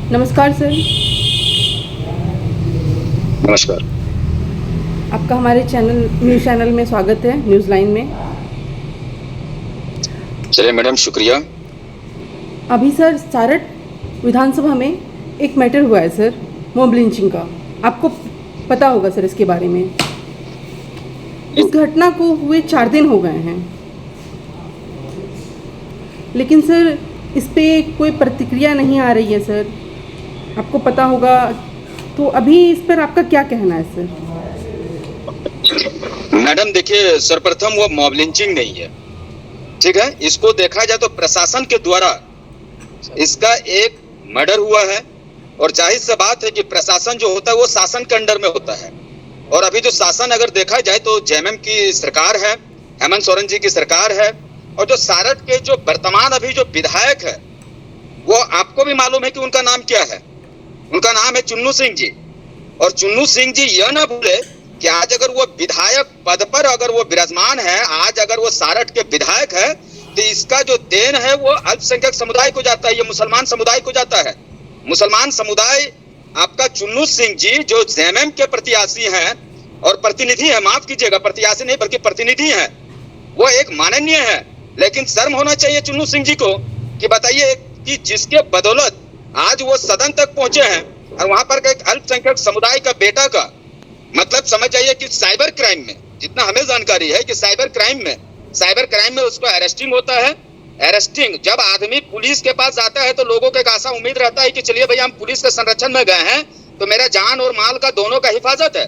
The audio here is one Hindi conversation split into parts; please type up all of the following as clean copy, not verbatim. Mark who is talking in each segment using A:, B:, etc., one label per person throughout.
A: नमस्कार सर।
B: नमस्कार।
A: आपका हमारे न्यूज़ चैनल में स्वागत है, न्यूज़ लाइन में।
B: चलिए मैडम, शुक्रिया।
A: अभी सर सारठ विधानसभा में एक मैटर हुआ है सर, मॉब लिंचिंग का। आपको पता होगा सर इसके बारे में। इस घटना को हुए 4 दिन हो गए हैं, लेकिन सर इस पे कोई प्रतिक्रिया नहीं आ रही है सर। आपको पता होगा, तो अभी इस पर आपका क्या कहना है सर?
B: मैडम देखिए, सर्वप्रथम वो मॉब लिंचिंग नहीं है, ठीक है। इसको देखा जाए तो प्रशासन के द्वारा इसका एक मर्डर हुआ है, और जाहिर सी बात है कि प्रशासन जो होता है वो शासन के अंडर में होता है। और अभी जो शासन अगर देखा जाए तो जेएमएम की सरकार है, हेमंत सोरेन जी की सरकार है, और जो सारठ के जो वर्तमान अभी जो विधायक है, वो आपको भी मालूम है कि उनका नाम क्या है। उनका नाम है चुन्नू सिंह जी। और चुन्नू सिंह जी यह ना भूले कि आज अगर वो विधायक पद पर अगर वो विराजमान है, आज अगर वो सारठ के विधायक है, तो इसका जो देन है वो अल्पसंख्यक समुदाय को जाता है, ये मुसलमान समुदाय को जाता है। मुसलमान समुदाय आपका चुन्नू सिंह जी जो जेएमएम के प्रत्याशी हैं और प्रतिनिधि है, माफ कीजिएगा, प्रत्याशी नहीं बल्कि प्रतिनिधि है, वो एक माननीय है। लेकिन शर्म होना चाहिए चुन्नू सिंह जी को कि बताइए कि जिसके बदौलत आज वो सदन तक पहुंचे हैं, और वहां पर एक अल्पसंख्यक समुदाय का बेटा का मतलब समझ जाइए कि साइबर क्राइम में, जितना हमें जानकारी है कि साइबर क्राइम में उसको अरेस्टिंग होता है। अरेस्टिंग जब आदमी पुलिस के पास जाता है तो लोगों के एक आशा उम्मीद रहता है कि चलिए भैया हम पुलिस के संरक्षण में गए हैं तो मेरा जान और माल का दोनों का हिफाजत है।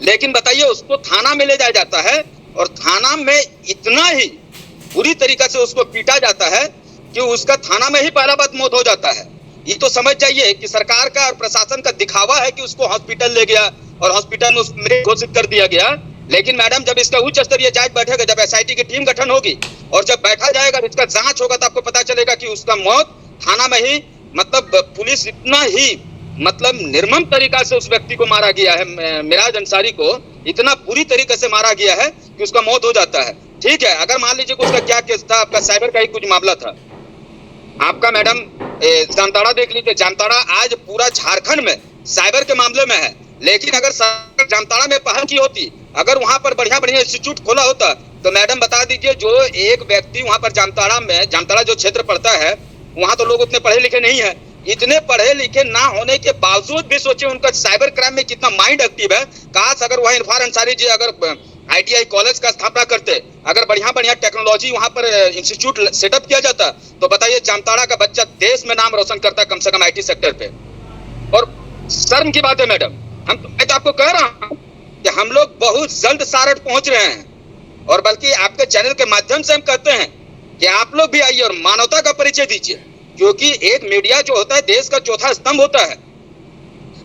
B: लेकिन बताइए उसको थाना में ले जाया जाता है, और थाना में इतना ही बुरी तरीके से उसको पीटा जाता है कि उसका थाना में ही पहला बात मौत हो जाता है। ये तो समझ जाइए कि सरकार का और प्रशासन का दिखावा है कि उसको हॉस्पिटल ले गया और हॉस्पिटल में उसको मृत घोषित कर दिया गया। लेकिन मैडम जब इसका उच्च स्तरीय जांच बैठेगा, जब एसआईटी की टीम गठन होगी और जब बैठा जाएगा, इसका जांच होगा, तो आपको पता चलेगा कि उसका मौत थाना में ही, मतलब पुलिस इतना ही मतलब निर्मम तरीका से उस व्यक्ति को मारा गया है, मिराज अंसारी को इतना बुरी तरीके से मारा गया है कि उसका मौत हो जाता है। ठीक है, अगर मान लीजिए उसका क्या केस था, आपका साइबर का ही कुछ मामला था, आपका मैडम जामताड़ा देख लीजिए। जामताड़ा आज पूरा झारखंड में साइबर के मामले में है, लेकिन अगर सरकार जामताड़ा में पहल की होती, अगर वहां पर बढ़िया बढ़िया इंस्टीट्यूट खोला होता, तो मैडम बता दीजिए जो एक व्यक्ति वहां पर जामताड़ा जो क्षेत्र पड़ता है, वहां तो लोग उतने पढ़े लिखे नहीं है। इतने पढ़े लिखे ना होने के बावजूद भी सोचिए उनका साइबर क्राइम में कितना माइंड एक्टिव है। काश अगर वह इरफान अंसारी जी अगर आईटीआई कॉलेज का स्थापना करते, अगर बढ़िया बढ़िया टेक्नोलॉजी वहां पर इंस्टीट्यूट सेटअप किया जाता, तो बताइए जामताड़ा का बच्चा देश में नाम रोशन करता कम से कम आईटी सेक्टर पे। और शर्म की बात है मैडम, मैं तो आपको कह रहा हूं कि हम लोग बहुत जल्द सारठ पहुंच रहे हैं, और बल्कि आपके चैनल के माध्यम से हम कहते हैं कि आप लोग भी आइए और मानवता का परिचय दीजिए, क्योंकि एक मीडिया जो होता है देश का चौथा स्तंभ होता है।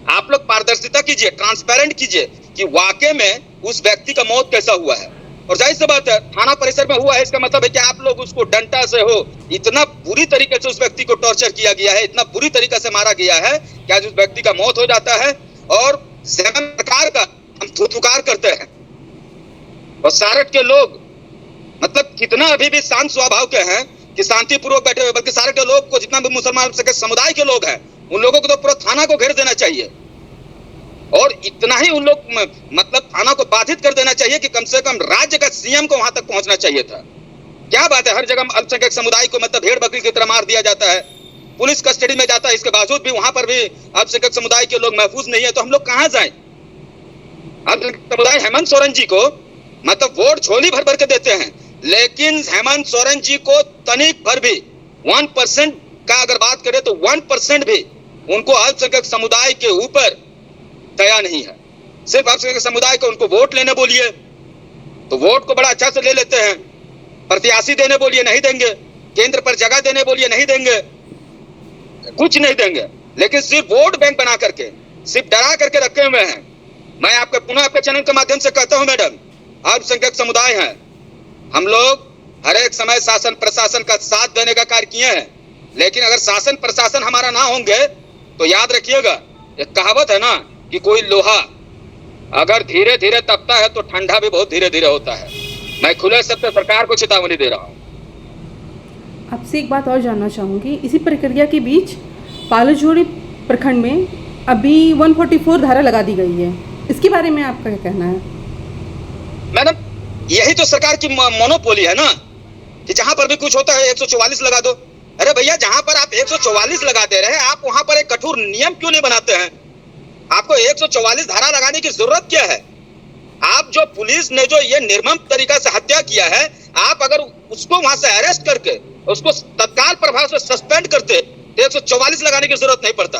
B: आप लोग पारदर्शिता कीजिए, ट्रांसपेरेंट कीजिए कि वाकई में उस व्यक्ति का मौत कैसा हुआ है। और जाहिर सी बात है थाना परिसर में हुआ है, इसका मतलब है कि आप लोग उसको डंडा से हो, इतना बुरी तरीके से उस व्यक्ति को टॉर्चर किया गया है, इतना बुरी तरीके से मारा गया है कि आज उस व्यक्ति का मौत हो जाता है। और सरकार का हम थुथुकार करते हैं, और सारठ के लोग मतलब कितना अभी भी शांत स्वभाव के हैं कि शांतिपूर्वक बैठे हुए, बल्कि सारठ के लोग को जितना भी मुसलमान समुदाय के लोग हैं उन लोगों को तो पूरा थाना को घेर देना चाहिए, और इतना ही उन लोग मतलब थाना को बाधित कर देना चाहिए कि कम से कम राज्य का सीएम को वहां तक पहुंचना चाहिए था। क्या बात है, हर जगह अल्पसंख्यक समुदाय को मतलब भेड़ बकरी की तरह मार दिया जाता है, पुलिस कस्टडी में जाता है, इसके बावजूद भी वहां पर भी अल्पसंख्यक समुदाय के लोग महफूज नहीं है। तो हम लोग कहां जाएं? अल्पसंख्यक समुदाय हेमंत सोरेन जी को मतलब वोट झोली भर भर के देते हैं, लेकिन हेमंत सोरेन जी को तनिक भर भी 1% का अगर बात करें तो 1% भी उनको अल्पसंख्यक समुदाय के ऊपर दया नहीं है। सिर्फ अल्पसंख्यक समुदाय को उनको वोट लेने बोलिए तो वोट को बड़ा अच्छा से ले लेते हैं, प्रत्याशी देने बोलिए नहीं देंगे, केंद्र पर जगह देने बोलिए नहीं देंगे, कुछ नहीं देंगे, लेकिन सिर्फ वोट बैंक बना करके, सिर्फ डरा करके रखे हुए हैं। मैं आपके पुनः आपके चैनल के माध्यम से कहता हूं मैडम, अल्पसंख्यक समुदाय है, हम लोग हर एक समय शासन प्रशासन का साथ देने का कार्य किए हैं, लेकिन अगर शासन प्रशासन हमारा ना होंगे तो याद रखिएगा, एक कहावत है ना कि कोई लोहा अगर धीरे धीरे तपता है तो ठंडा भी बहुत धीरे धीरे होता है। मैं खुले शब्द से सरकार को चेतावनी दे रहा हूं।
A: आपसे एक बात और जानना चाहूँगी, इसी प्रक्रिया के बीच पालजोड़ी प्रखंड में अभी 144 धारा लगा दी गई है, इसके बारे में आपका क्या कहना है?
B: मैडम, यही तो सरकार की मोनोपोली है ना, कि जहां पर भी कुछ होता है 144 लगा दो। अरे भैया, जहां पर आप 144 लगा दे रहे हैं, आप वहां पर एक कठोर नियम क्यों नहीं बनाते हैं? आपको 144 धारा लगाने की जरूरत क्या है? आप जो पुलिस ने जो ये निर्मम तरीका से हत्या किया है, आप अगर उसको वहां से अरेस्ट करके उसको तत्काल प्रभाव से सस्पेंड करते तो 144 लगाने की जरूरत नहीं पड़ता।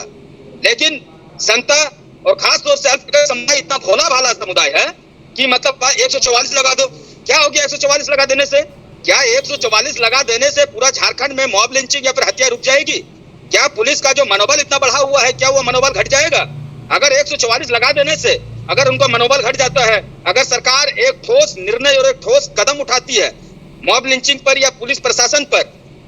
B: लेकिन जनता और खास तौर से अल्पसंख्यक समुदाय इतना भोला भाला समुदाय है कि मतलब 144 लगा दो। क्या हो गया 144 लगा देने से? क्या 144 लगा देने से पूरा झारखंड में मॉब लिंचिंग या फिर हत्या रुक जाएगी? क्या पुलिस का जो मनोबल इतना बढ़ा हुआ है, क्या वो मनोबल घट जाएगा? अगर 144 लगा देने से अगर उनका मनोबल घट जाता है, अगर सरकार एक ठोस निर्णय और एक ठोस कदम उठाती है मॉब लिंचिंग पर या पुलिस प्रशासन पर,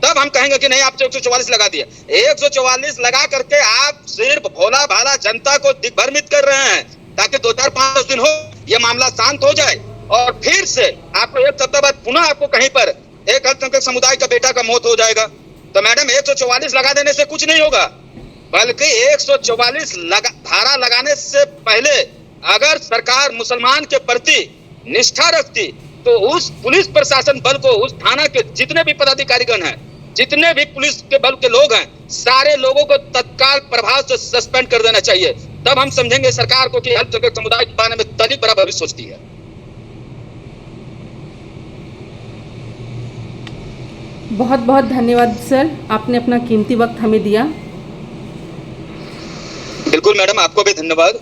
B: तब हम कहेंगे कि नहीं, आप 144 लगा दिया। 144 लगा करके आप सिर्फ भोला भाला जनता को दिग्भ्रमित कर रहे हैं, ताकि 2-4-5 दिन हो, ये मामला शांत हो जाए और फिर से आपको एक सप्ताह बाद पुनः आपको कहीं पर एक अल्पसंख्यक समुदाय का बेटा का मौत हो जाएगा। तो मैडम, 144 लगा देने से कुछ नहीं होगा, बल्कि 144 धारा लगाने से पहले अगर सरकार मुसलमान के प्रति निष्ठा रखती तो उस पुलिस प्रशासन बल को, उस थाना के जितने भी पदाधिकारीगण हैं, जितने भी पुलिस के बल के लोग हैं, सारे लोगों को तत्काल प्रभाव से सस्पेंड कर देना चाहिए। तब हम समझेंगे सरकार को कि अल्पसंख्यक समुदाय के बारे में तनिक बड़ा भविष्य सोचती है।
A: बहुत बहुत धन्यवाद सर, आपने अपना कीमती वक्त हमें दिया।
B: बिल्कुल मैडम, आपको भी धन्यवाद।